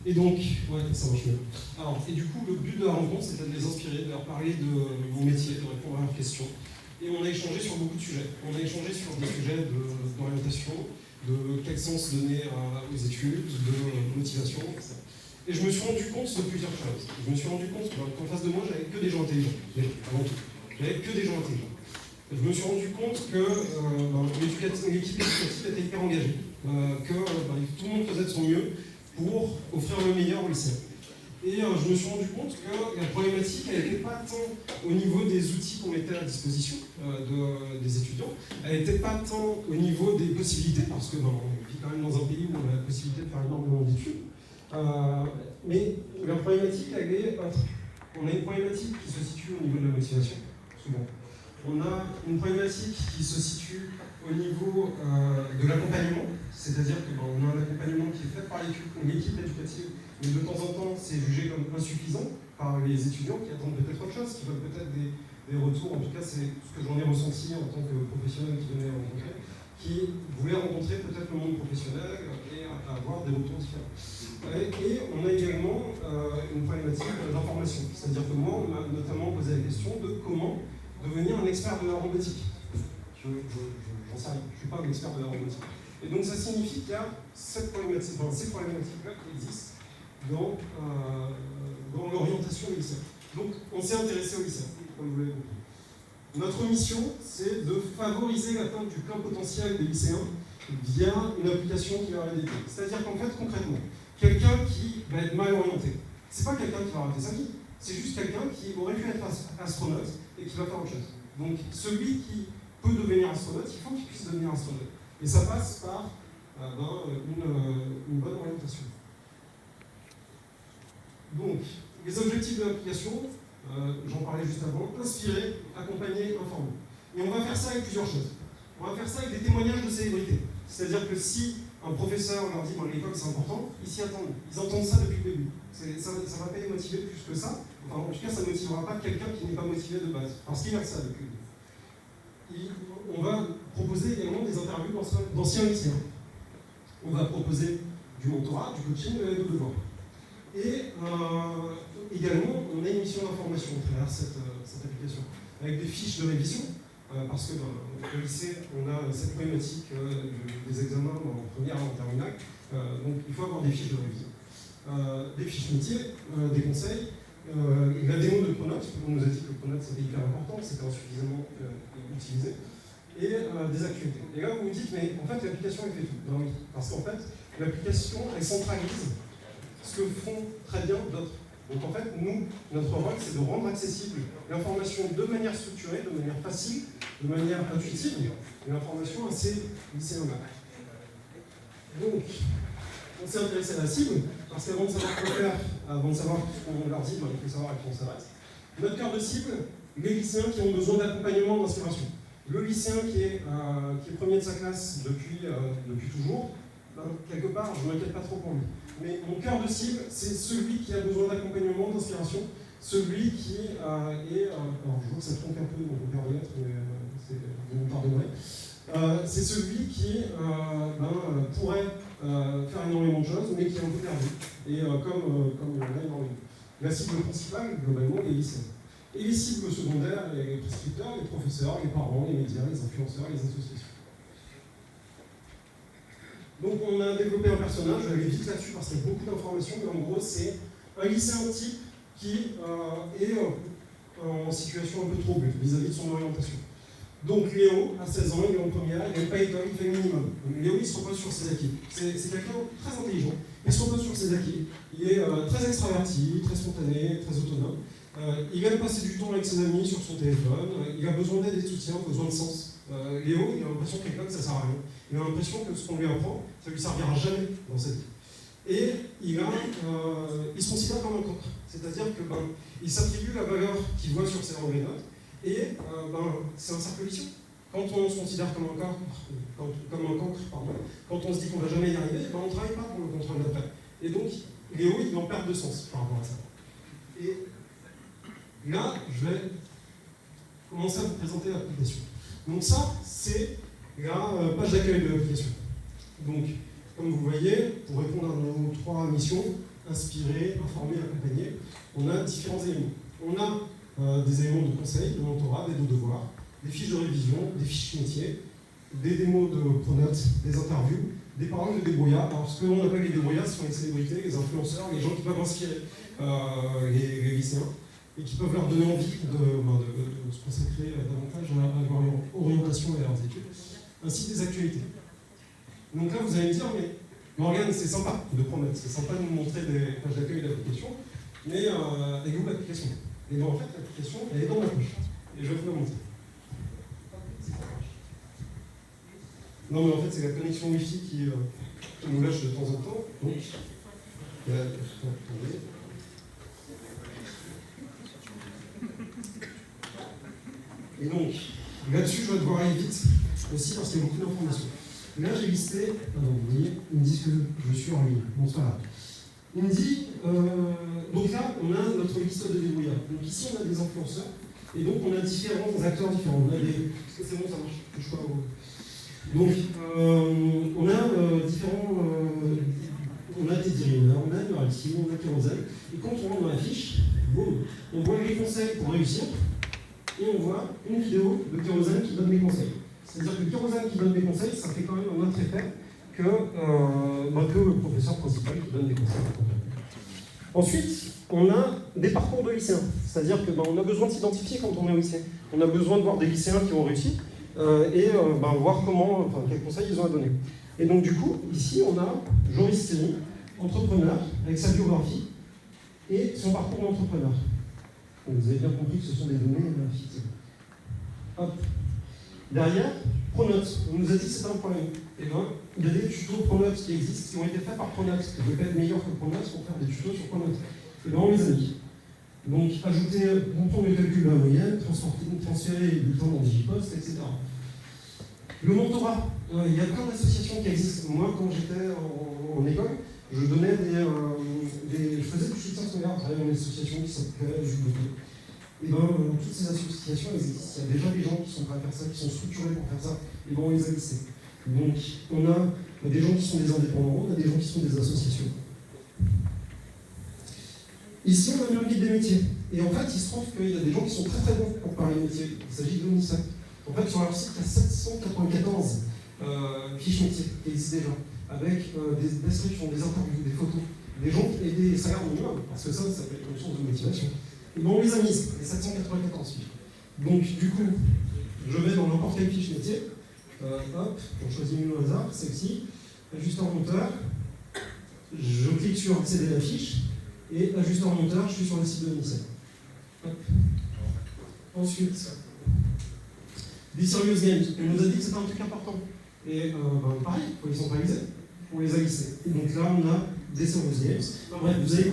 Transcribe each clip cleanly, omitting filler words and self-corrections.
Et donc, ouais, ça marche mieux. Alors, et du coup, le but de la rencontre, c'était de les inspirer, de leur parler de mon métier, de répondre à leurs questions. Et on a échangé sur beaucoup de sujets. On a échangé sur des sujets d'orientation, de quel sens donner aux études, de motivation, etc. Et je me suis rendu compte de plusieurs choses. Je me suis rendu compte qu'en face de moi, j'avais que des gens intelligents, avant tout. J'avais que des gens intelligents. Je me suis rendu compte que l'équipe éducative était hyper engagée, que tout le monde faisait de son mieux pour offrir le meilleur au lycée. Et je me suis rendu compte que la problématique, elle n'était pas tant au niveau des outils qu'on mettait à disposition des étudiants, elle n'était pas tant au niveau des possibilités, parce que on vit quand même dans un pays où on a la possibilité de faire énormément d'études, mais la problématique, elle est autre. On a une problématique qui se situe au niveau de la motivation, souvent. On a une problématique qui se situe au niveau de l'accompagnement, c'est-à-dire qu'on a un accompagnement qui est fait par l'équipe éducative, mais de temps en temps, c'est jugé comme insuffisant par les étudiants qui attendent peut-être autre chose, qui veulent peut-être des retours, en tout cas c'est ce que j'en ai ressenti en tant que professionnel qui venait rencontrer, qui voulait rencontrer peut-être le monde professionnel et avoir des retours différents. Et on a également une problématique d'information, c'est-à-dire que moi, on m'a notamment posé la question de comment devenir un expert de la robotique. J'en sais rien, je ne suis pas un expert de la robotique. Et donc ça signifie qu'il y a ces problématiques-là qui existent dans l'orientation au lycée. Donc on s'est intéressé au lycée, comme vous l'avez compris. Notre mission, c'est de favoriser l'atteinte du plein potentiel des lycéens via une application qui leur est dédiée. C'est-à-dire qu'en fait, concrètement, quelqu'un qui va être mal orienté, c'est pas quelqu'un qui va rater sa vie, c'est juste quelqu'un qui aurait pu être astronaute et qui va faire autre chose. Donc celui qui peut devenir astronaute, il faut qu'il puisse devenir astronaute. Et ça passe par une bonne orientation. Donc, les objectifs de l'application, j'en parlais juste avant, inspirer, accompagner, informer. Et on va faire ça avec plusieurs choses. On va faire ça avec des témoignages de célébrités. C'est-à-dire que si un professeur leur dit l'école c'est important, ils s'y attendent. Ils entendent ça depuis le début. Ça ne va pas les motiver plus que ça. Enfin, en tout cas, ça ne motivera pas quelqu'un qui n'est pas motivé de base. Parce qu'il a ça depuis le début. On va proposer également des interviews d'anciens lycéens. On va proposer du mentorat, du coaching et de devoirs. Et également, on a une mission d'information à travers cette application, avec des fiches de révision, parce que au lycée, on a cette problématique des examens en première et en terminale, donc il faut avoir des fiches de révision, des fiches métiers, des conseils, la démo de Pronote, on nous a dit que Pronote c'était hyper important, c'était insuffisamment utilisé, et des actualités. Et là, vous vous dites, mais en fait, l'application, elle fait tout. Ben oui, parce qu'en fait, l'application, elle centralise ce que font très bien d'autres. Donc en fait, nous, notre rôle, c'est de rendre accessible l'information de manière structurée, de manière facile, de manière intuitive, et l'information assez lycéenne. Donc, on s'est intéressé à la cible, parce qu'avant de savoir quoi faire, avant de savoir ce qu'on leur dit, il faut savoir à qui on s'adresse. Notre cœur de cible, les lycéens qui ont besoin d'accompagnement, d'inspiration. Le lycéen qui est premier de sa classe depuis toujours, quelque part, je ne m'inquiète pas trop pour lui. Mais mon cœur de cible, c'est celui qui a besoin d'accompagnement, d'inspiration, celui qui est... alors je vois que ça trompe un peu dans mon cœur de lettres, mais vous me pardonnerez. C'est celui qui pourrait faire énormément de choses, mais qui est un peu perdu. Et comme il y en a énormément. La cible principale, globalement, les lycéens. Et les cibles secondaires, les prescripteurs, les professeurs, les parents, les médias, les influenceurs, les associations. Donc on a développé un personnage, je vais aller vite là-dessus parce qu'il y a beaucoup d'informations, mais en gros c'est un lycéen type qui est en situation un peu trouble vis-à-vis de son orientation. Donc Léo, à 16 ans, il est en première, il n'aime pas l'école, il fait le minimum. Donc Léo, il se repose sur ses acquis. C'est quelqu'un de très intelligent, il se repose sur ses acquis. Il est très extraverti, très spontané, très autonome. Il aime passer du temps avec ses amis sur son téléphone, il a besoin d'aide et de soutien, besoin de sens. Léo, il a l'impression que quelqu'un que ça ne sert à rien. Il a l'impression que ce qu'on lui apprend, ça ne lui servira jamais dans sa vie. Et il se considère comme un cancre. C'est-à-dire qu'il s'attribue la valeur qu'il voit sur ses relevés de notes, et c'est un cercle vicieux. Quand on se considère comme un cancre, quand on se dit qu'on ne va jamais y arriver, on ne travaille pas pour le contrôle d'après. Et donc, Léo, il est en perte de sens par rapport à ça. Et là, je vais commencer à vous présenter l'application. Donc ça, c'est la page d'accueil de l'application. Donc, comme vous voyez, pour répondre à nos 3 missions, inspirer, informer, accompagner, on a différents éléments. On a des éléments de conseil, de mentorat, des devoirs, des fiches de révision, des fiches métiers, des démos de pronotes, des interviews, des paroles de débrouillards. Alors, ce que l'on appelle les débrouillards, ce sont les célébrités, les influenceurs, les gens qui peuvent inspirer les lycéens et qui peuvent leur donner envie de se consacrer davantage à leur orientation et à leurs études, ainsi que des actualités. Donc là, vous allez me dire, mais Morgane, c'est sympa de promettre, c'est sympa de nous montrer des pages d'accueil d'application, mais elle est où l'application? Et bien en fait, l'application, elle est dans ma poche. Et je vais vous la montrer. Non, mais en fait, c'est la connexion Wi-Fi qui nous lâche de temps en temps. Donc, attendez. Et donc, là-dessus, je vais devoir aller vite aussi parce qu'il y a beaucoup d'informations. Là, j'ai listé. Vous voyez, ils me disent que je suis en ligne. Bon, c'est pas grave. Il me dit. Donc là, on a notre liste de débrouillards. Donc ici, on a des influenceurs. Et donc, on a différents acteurs différents. On a des. C'est bon, ça marche. Je crois. Donc, on a différents. On a des dirigeants, on a Muralty, on a Kérosène. Et quand on rentre dans la fiche, boum, on voit les conseils pour réussir. Et on voit une vidéo de Kérosène qui donne des conseils. C'est-à-dire que Kérosène qui donne des conseils, ça fait quand même un autre effet que le professeur principal qui donne des conseils. Ensuite, on a des parcours de lycéens. C'est-à-dire qu'on a besoin de s'identifier quand on est au lycée. On a besoin de voir des lycéens qui ont réussi et voir quels conseils ils ont à donner. Et donc du coup, ici, on a Joris Stény, entrepreneur, avec sa biographie et son parcours d'entrepreneur. Vous avez bien compris que ce sont des données fictives. Hop. Derrière, Pronote. On nous a dit que c'était un problème. Et bien, il y a des tutos Pronote qui existent, qui ont été faits par Pronote. Je ne vais pas être meilleur que Pronote pour faire des tutos sur Pronote. Et bien, on les a mis. Donc, ajouter, comprendre le calcul de la moyenne, transférer les bulletins dans Digipost, etc. Le mentorat. Il y a plein d'associations qui existent. Moi, quand j'étais en école, je donnais je faisais du soutien scolaire à travers une association qui s'appelait Jules. Et bien, toutes ces associations existent. Il y a déjà des gens qui sont prêts à faire ça, qui sont structurés pour faire ça. Et bien, on les a lissés. Donc, on a des gens qui sont des indépendants, on a des gens qui sont des associations. Ici, on a mis un guide des métiers. Et en fait, il se trouve qu'il y a des gens qui sont très très bons pour parler métiers. Il s'agit de l'ONISEP. En fait, sur leur site, il y a 794 fiches métiers qui existent déjà, avec des descriptions, des interviews, des photos, des gens et des salaires minimums, parce que ça peut être une source de motivation. Et bon, on les a mises, les 794 fiches. Donc, du coup, je vais dans n'importe quelle fiche métier, hop, on choisit une au hasard, celle-ci, ajusteur monteur, je clique sur accéder à la fiche, et ajusteur monteur, je suis sur le site de l'ONISEP. Ensuite, des Serious Games, on nous a dit que c'était un truc important. Et pareil, il faut les centraliser, on les a lissés. Et donc là, on a des Serious Games. Bref, vous avez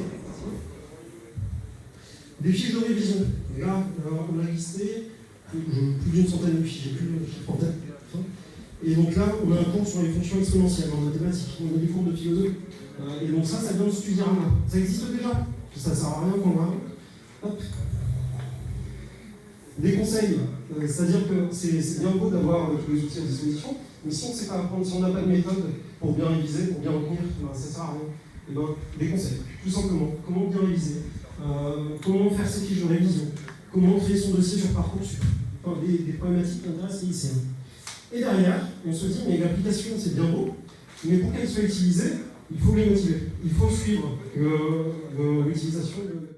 des fiches de révision. Et là, on a listé plus d'une centaine de fiches, j'ai plus le chiffre en tête. Et donc là, on a un cours sur les fonctions exponentielles en mathématiques, on a des cours de philosophie. Et donc ça vient de Studirama. Ça existe déjà, ça ne sert à rien qu'on a. Hop. Des conseils, c'est-à-dire que c'est bien beau d'avoir tous les outils à disposition, mais si on ne sait pas apprendre, si on n'a pas de méthode pour bien réviser, pour bien retenir, ça ne sert à rien. Et ben, des conseils, tout simplement. Comment bien réviser, comment faire ses fiches de révision, comment créer son dossier sur Parcoursup, enfin, des problématiques qui intéressent les lycéens. Et derrière, on se dit, mais l'application c'est bien beau, mais pour qu'elle soit utilisée, il faut les motiver. Il faut suivre l'utilisation de